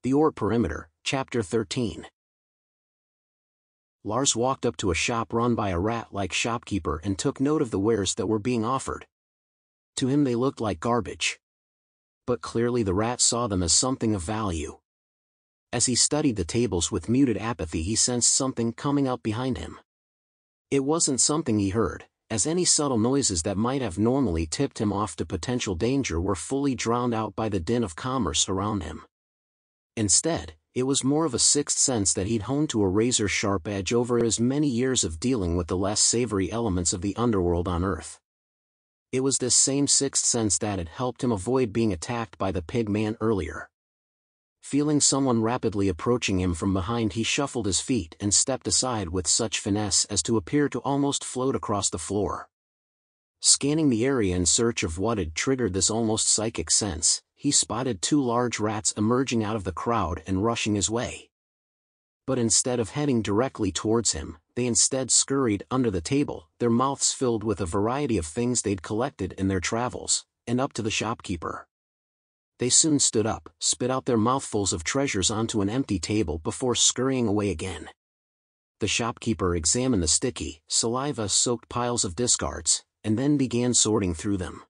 The Oort Perimeter, Chapter 13. Lars walked up to a shop run by a rat-like shopkeeper and took note of the wares that were being offered. To him they looked like garbage. But clearly the rat saw them as something of value. As he studied the tables with muted apathy, he sensed something coming up behind him. It wasn't something he heard, as any subtle noises that might have normally tipped him off to potential danger were fully drowned out by the din of commerce around him. Instead, it was more of a sixth sense that he'd honed to a razor-sharp edge over his many years of dealing with the less savory elements of the underworld on Earth. It was this same sixth sense that had helped him avoid being attacked by the pig man earlier. Feeling someone rapidly approaching him from behind, he shuffled his feet and stepped aside with such finesse as to appear to almost float across the floor. Scanning the area in search of what had triggered this almost psychic sense, he spotted two large rats emerging out of the crowd and rushing his way. But instead of heading directly towards him, they instead scurried under the table, their mouths filled with a variety of things they'd collected in their travels, and up to the shopkeeper. They soon stood up, spit out their mouthfuls of treasures onto an empty table before scurrying away again. The shopkeeper examined the sticky, saliva-soaked piles of discards, and then began sorting through them.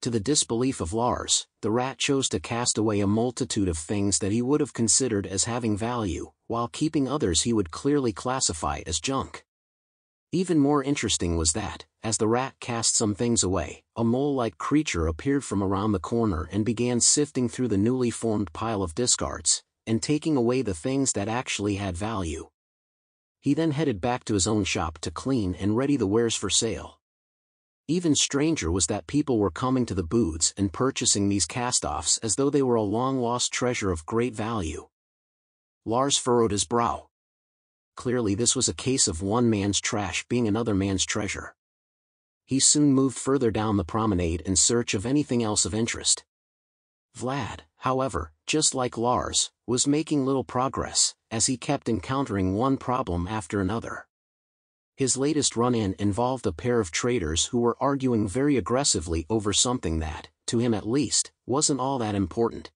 To the disbelief of Lars, the rat chose to cast away a multitude of things that he would have considered as having value, while keeping others he would clearly classify as junk. Even more interesting was that, as the rat cast some things away, a mole-like creature appeared from around the corner and began sifting through the newly formed pile of discards, and taking away the things that actually had value. He then headed back to his own shop to clean and ready the wares for sale. Even stranger was that people were coming to the booths and purchasing these cast-offs as though they were a long-lost treasure of great value. Lars furrowed his brow. Clearly this was a case of one man's trash being another man's treasure. He soon moved further down the promenade in search of anything else of interest. Vlad, however, just like Lars, was making little progress, as he kept encountering one problem after another. His latest run-in involved a pair of traders who were arguing very aggressively over something that, to him at least, wasn't all that important.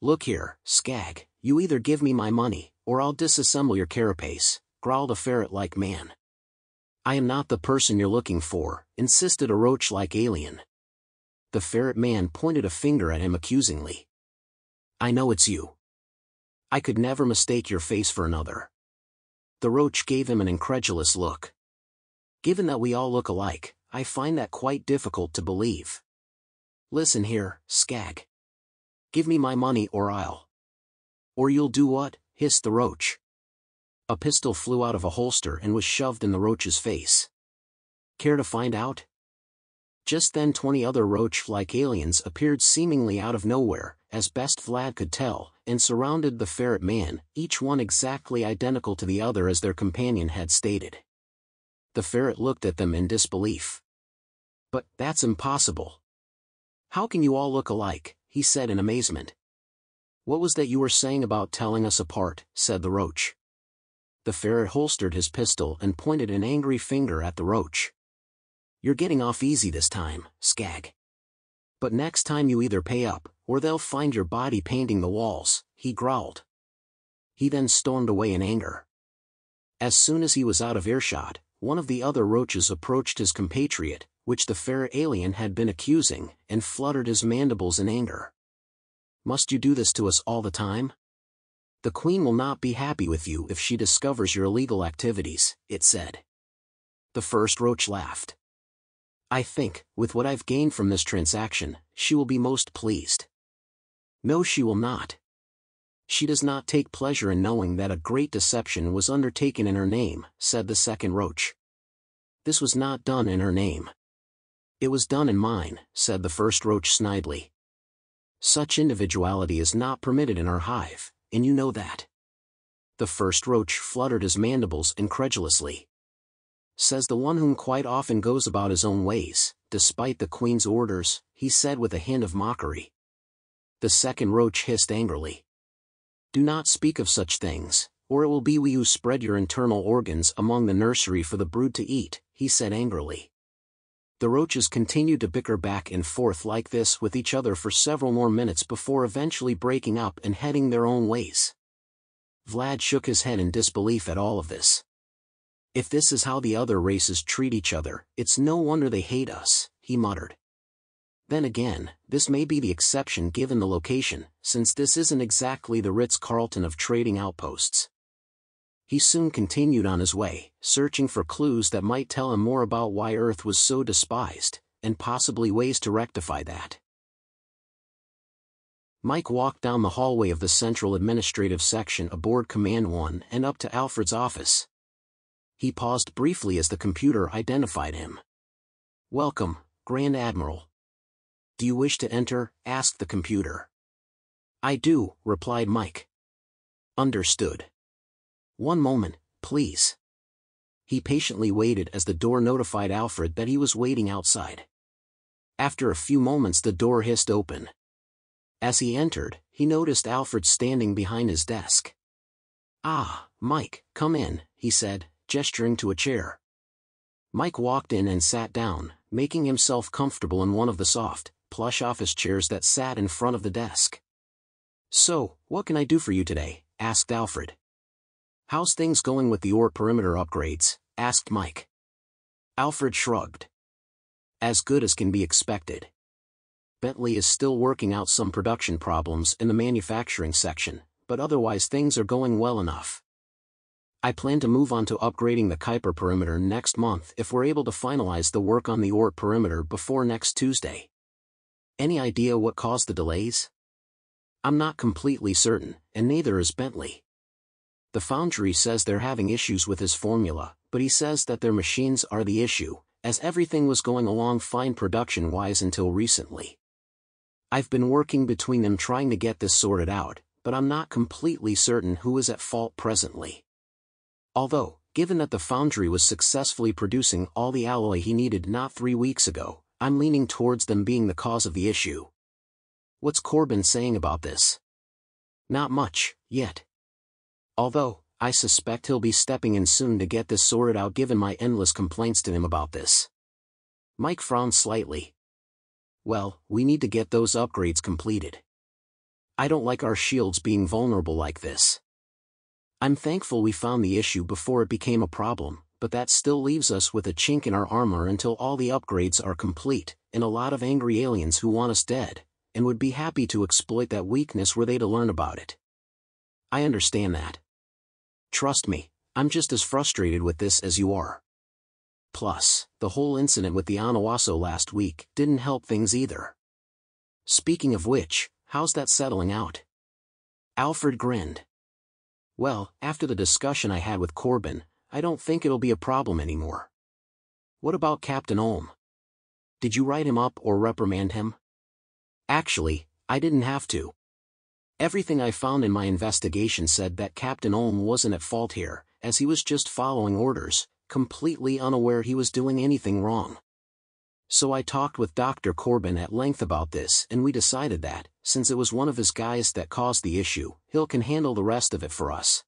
"Look here, Skag, you either give me my money, or I'll disassemble your carapace," growled a ferret-like man. "I am not the person you're looking for," insisted a roach-like alien. The ferret man pointed a finger at him accusingly. "I know it's you. I could never mistake your face for another." The roach gave him an incredulous look. "Given that we all look alike, I find that quite difficult to believe. Listen here, Skag. Give me my money or I'll..." "Or you'll do what?" hissed the roach. A pistol flew out of a holster and was shoved in the roach's face. "Care to find out?" Just then 20 other roach-like aliens appeared seemingly out of nowhere, as best Vlad could tell, and surrounded the ferret man, each one exactly identical to the other as their companion had stated. The ferret looked at them in disbelief. "But that's impossible. How can you all look alike?" he said in amazement. "What was that you were saying about telling us apart?" said the roach. The ferret holstered his pistol and pointed an angry finger at the roach. "You're getting off easy this time, Skag. But next time you either pay up, or they'll find your body painting the walls," he growled. He then stormed away in anger. As soon as he was out of earshot, one of the other roaches approached his compatriot, which the ferret alien had been accusing, and fluttered his mandibles in anger. "Must you do this to us all the time? The Queen will not be happy with you if she discovers your illegal activities," it said. The first roach laughed. "I think, with what I've gained from this transaction, she will be most pleased." "No, she will not. She does not take pleasure in knowing that a great deception was undertaken in her name," said the second roach. "This was not done in her name. It was done in mine," said the first roach snidely. "Such individuality is not permitted in our hive, and you know that." The first roach fluttered his mandibles incredulously. "Says the one whom quite often goes about his own ways, despite the Queen's orders," he said with a hint of mockery. The second roach hissed angrily. "Do not speak of such things, or it will be we who spread your internal organs among the nursery for the brood to eat," he said angrily. The roaches continued to bicker back and forth like this with each other for several more minutes before eventually breaking up and heading their own ways. Vlad shook his head in disbelief at all of this. If this is how the other races treat each other, it's no wonder they hate us, he muttered. Then again, this may be the exception given the location, since this isn't exactly the Ritz-Carlton of trading outposts. He soon continued on his way, searching for clues that might tell him more about why Earth was so despised, and possibly ways to rectify that. Mike walked down the hallway of the Central Administrative Section aboard Command 1 and up to Alfred's office. He paused briefly as the computer identified him. "Welcome, Grand Admiral." "Do you wish to enter?" asked the computer. "I do," replied Mike. "Understood. One moment, please." He patiently waited as the door notified Alfred that he was waiting outside. After a few moments the door hissed open. As he entered, he noticed Alfred standing behind his desk. "Ah, Mike, come in," he said, gesturing to a chair. Mike walked in and sat down, making himself comfortable in one of the soft, plush office chairs that sat in front of the desk. "So, what can I do for you today?" asked Alfred. "How's things going with the Oort Perimeter upgrades?" asked Mike. Alfred shrugged. "As good as can be expected. Bentley is still working out some production problems in the manufacturing section, but otherwise things are going well enough. I plan to move on to upgrading the Kuiper Perimeter next month if we're able to finalize the work on the Oort Perimeter before next Tuesday. Any idea what caused the delays?" "I'm not completely certain, and neither is Bentley. The foundry says they're having issues with his formula, but he says that their machines are the issue, as everything was going along fine production-wise until recently. I've been working between them trying to get this sorted out, but I'm not completely certain who is at fault presently. Although, given that the foundry was successfully producing all the alloy he needed not 3 weeks ago, I'm leaning towards them being the cause of the issue." "What's Corbin saying about this?" "Not much, yet. Although, I suspect he'll be stepping in soon to get this sorted out given my endless complaints to him about this." Mike frowned slightly. "Well, we need to get those upgrades completed. I don't like our shields being vulnerable like this. I'm thankful we found the issue before it became a problem, but that still leaves us with a chink in our armor until all the upgrades are complete, and a lot of angry aliens who want us dead, and would be happy to exploit that weakness were they to learn about it. I understand that. Trust me, I'm just as frustrated with this as you are. Plus, the whole incident with the Anawaso last week didn't help things either. Speaking of which, how's that settling out?" Alfred grinned. "Well, after the discussion I had with Corbin, I don't think it'll be a problem anymore." "What about Captain Ulm? Did you write him up or reprimand him?" "Actually, I didn't have to. Everything I found in my investigation said that Captain Ulm wasn't at fault here, as he was just following orders, completely unaware he was doing anything wrong. So I talked with Dr. Corbin at length about this and we decided that, since it was one of his guys that caused the issue, he can handle the rest of it for us.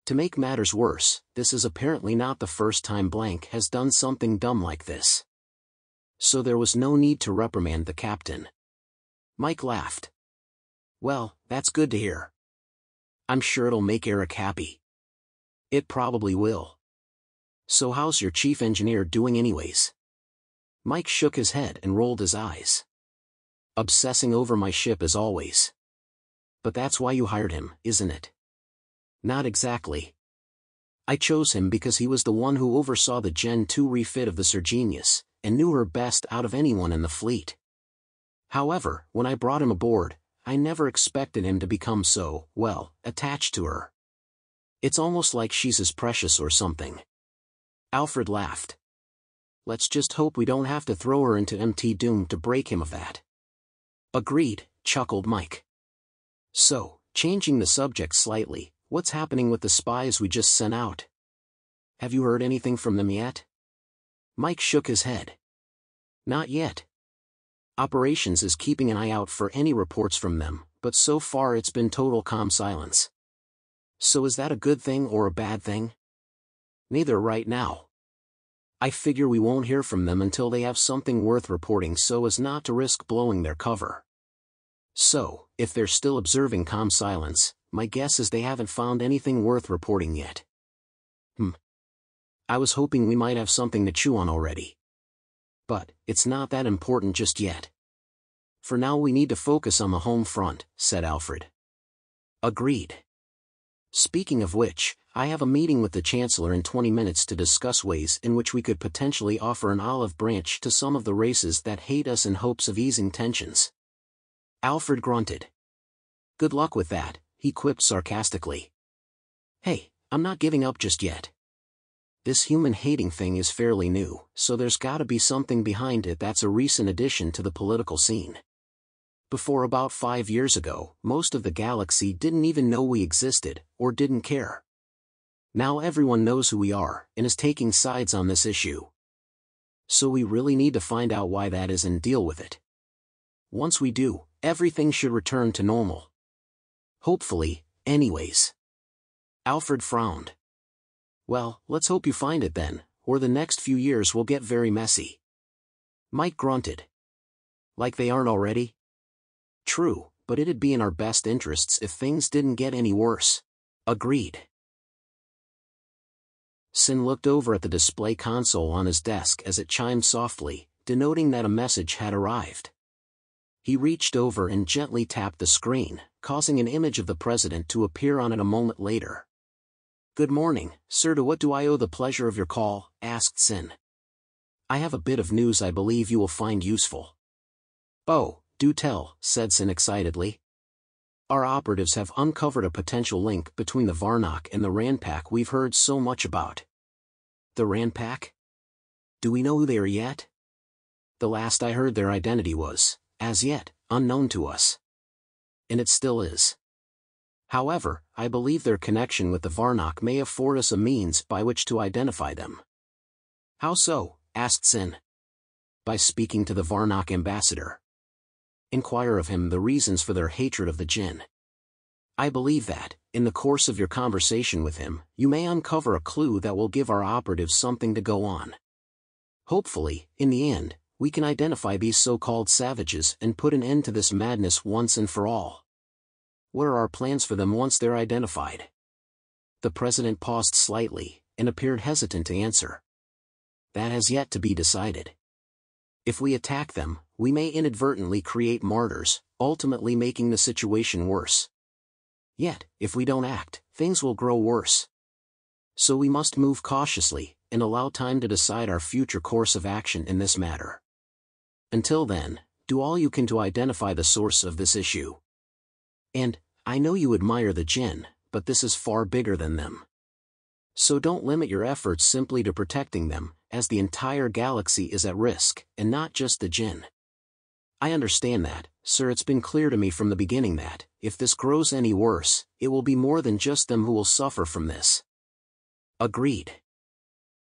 To make matters worse, this is apparently not the first time Blank has done something dumb like this. So there was no need to reprimand the captain." Mike laughed. "Well, that's good to hear. I'm sure it'll make Eric happy." "It probably will. So how's your chief engineer doing anyways?" Mike shook his head and rolled his eyes. "Obsessing over my ship as always. But that's why you hired him, isn't it?" "Not exactly. I chose him because he was the one who oversaw the Gen 2 refit of the Sergenius, and knew her best out of anyone in the fleet. However, when I brought him aboard, I never expected him to become so, well, attached to her. It's almost like she's his precious or something." Alfred laughed. "Let's just hope we don't have to throw her into MT Doom to break him of that." "Agreed," chuckled Mike. "So, changing the subject slightly, what's happening with the spies we just sent out? Have you heard anything from them yet?" Mike shook his head. "Not yet. Operations is keeping an eye out for any reports from them, but so far it's been total calm silence." "So is that a good thing or a bad thing?" "Neither right now. I figure we won't hear from them until they have something worth reporting so as not to risk blowing their cover. So, if they're still observing calm silence, my guess is they haven't found anything worth reporting yet. I was hoping we might have something to chew on already. But, it's not that important just yet. For now we need to focus on the home front, said Alfred. Agreed. Speaking of which, I have a meeting with the Chancellor in 20 minutes to discuss ways in which we could potentially offer an olive branch to some of the races that hate us in hopes of easing tensions. Alfred grunted. Good luck with that, he quipped sarcastically. Hey, I'm not giving up just yet. This human-hating thing is fairly new, so there's gotta be something behind it that's a recent addition to the political scene. Before about 5 years ago, most of the galaxy didn't even know we existed, or didn't care. Now everyone knows who we are, and is taking sides on this issue. So we really need to find out why that is and deal with it. Once we do, everything should return to normal. Hopefully, anyways. Alfred frowned. Well, let's hope you find it then, or the next few years will get very messy. Mike grunted. Like they aren't already? True, but it'd be in our best interests if things didn't get any worse. Agreed. Sin looked over at the display console on his desk as it chimed softly, denoting that a message had arrived. He reached over and gently tapped the screen, causing an image of the president to appear on it a moment later. Good morning, sir. To what do I owe the pleasure of your call? Asked Sin. I have a bit of news I believe you will find useful. Oh, do tell, said Sin excitedly. Our operatives have uncovered a potential link between the Varnock and the Ranpak we've heard so much about. The Ranpak? Do we know who they are yet? The last I heard their identity was, as yet, unknown to us. And it still is. However, I believe their connection with the Varnock may afford us a means by which to identify them. How so? Asked Sin. By speaking to the Varnock ambassador. Inquire of him the reasons for their hatred of the Jinn. I believe that, in the course of your conversation with him, you may uncover a clue that will give our operatives something to go on. Hopefully, in the end, we can identify these so-called savages and put an end to this madness once and for all. What are our plans for them once they're identified? The president paused slightly, and appeared hesitant to answer. That has yet to be decided. If we attack them, we may inadvertently create martyrs, ultimately making the situation worse. Yet, if we don't act, things will grow worse. So we must move cautiously, and allow time to decide our future course of action in this matter. Until then, do all you can to identify the source of this issue. And, I know you admire the Jinn, but this is far bigger than them. So don't limit your efforts simply to protecting them, as the entire galaxy is at risk, and not just the Jinn. I understand that, sir. It's been clear to me from the beginning that, if this grows any worse, it will be more than just them who will suffer from this. Agreed.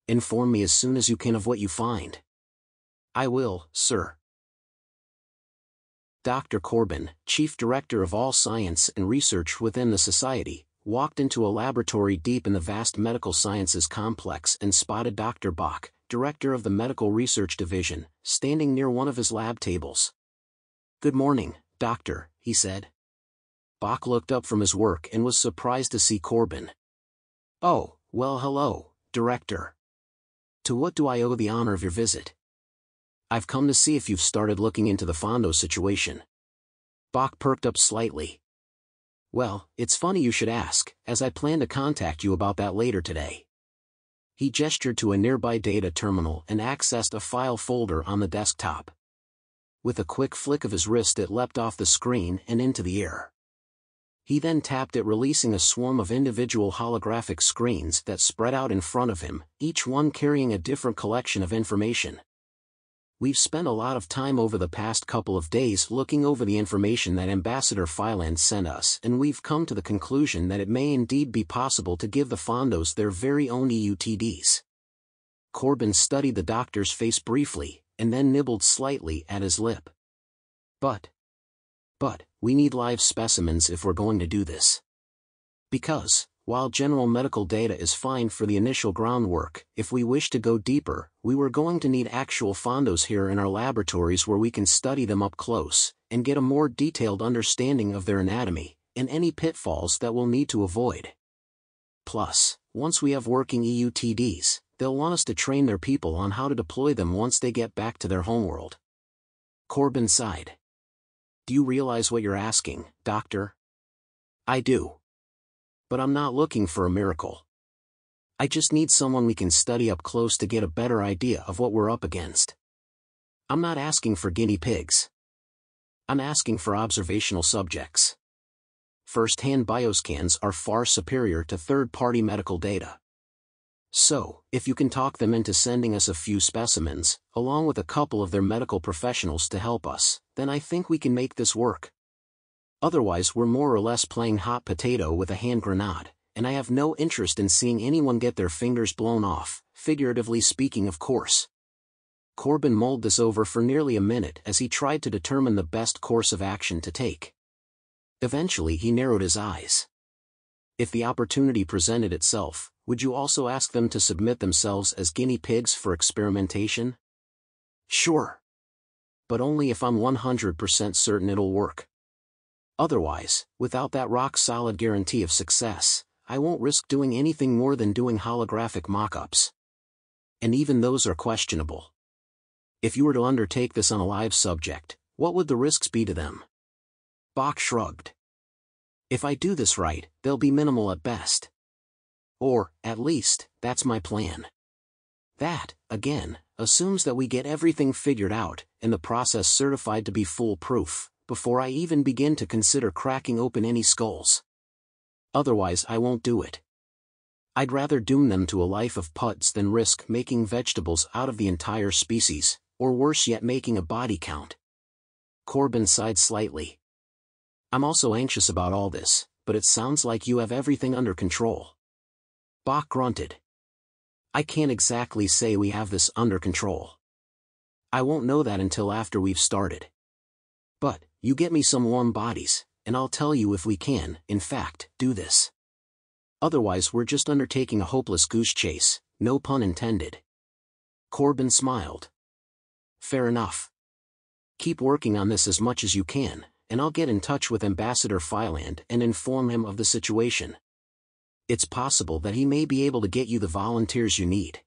Inform me as soon as you can of what you find. I will, sir. Dr. Corbin, Chief Director of all science and research within the Society, walked into a laboratory deep in the vast medical sciences complex and spotted Dr. Bach, Director of the Medical Research Division, standing near one of his lab tables. Good morning, Doctor, he said. Bach looked up from his work and was surprised to see Corbin. Oh, well, hello, Director. To what do I owe the honor of your visit? I've come to see if you've started looking into the Fondo situation. Bach perked up slightly. Well, it's funny you should ask, as I plan to contact you about that later today. He gestured to a nearby data terminal and accessed a file folder on the desktop. With a quick flick of his wrist it leapt off the screen and into the air. He then tapped it, releasing a swarm of individual holographic screens that spread out in front of him, each one carrying a different collection of information. We've spent a lot of time over the past couple of days looking over the information that Ambassador Phyland sent us, and we've come to the conclusion that it may indeed be possible to give the Fondos their very own EUTDs. Corbin studied the doctor's face briefly, and then nibbled slightly at his lip. But, we need live specimens if we're going to do this. Because, while general medical data is fine for the initial groundwork, if we wish to go deeper, we were going to need actual fondos here in our laboratories where we can study them up close, and get a more detailed understanding of their anatomy, and any pitfalls that we'll need to avoid. Plus, once we have working EUTDs, they'll want us to train their people on how to deploy them once they get back to their homeworld. Corbin sighed. Do you realize what you're asking, Doctor? I do. But I'm not looking for a miracle. I just need someone we can study up close to get a better idea of what we're up against. I'm not asking for guinea pigs. I'm asking for observational subjects. First-hand bioscans are far superior to third-party medical data. So, if you can talk them into sending us a few specimens, along with a couple of their medical professionals to help us, then I think we can make this work. Otherwise we're more or less playing hot potato with a hand grenade, and I have no interest in seeing anyone get their fingers blown off, figuratively speaking of course. Corbin mulled this over for nearly a minute as he tried to determine the best course of action to take. Eventually he narrowed his eyes. If the opportunity presented itself, would you also ask them to submit themselves as guinea pigs for experimentation? Sure. But only if I'm 100% certain it'll work. Otherwise, without that rock-solid guarantee of success, I won't risk doing anything more than doing holographic mock-ups. And even those are questionable. If you were to undertake this on a live subject, what would the risks be to them? Bach shrugged. If I do this right, they'll be minimal at best. Or, at least, that's my plan. That, again, assumes that we get everything figured out, and the process certified to be foolproof, before I even begin to consider cracking open any skulls. Otherwise I won't do it. I'd rather doom them to a life of puds than risk making vegetables out of the entire species, or worse yet making a body count. Corbin sighed slightly. I'm also anxious about all this, but it sounds like you have everything under control. Bach grunted. I can't exactly say we have this under control. I won't know that until after we've started. But, you get me some warm bodies, and I'll tell you if we can, in fact, do this. Otherwise we're just undertaking a hopeless goose chase, no pun intended. Corbin smiled. Fair enough. Keep working on this as much as you can, and I'll get in touch with Ambassador Philand and inform him of the situation. It's possible that he may be able to get you the volunteers you need.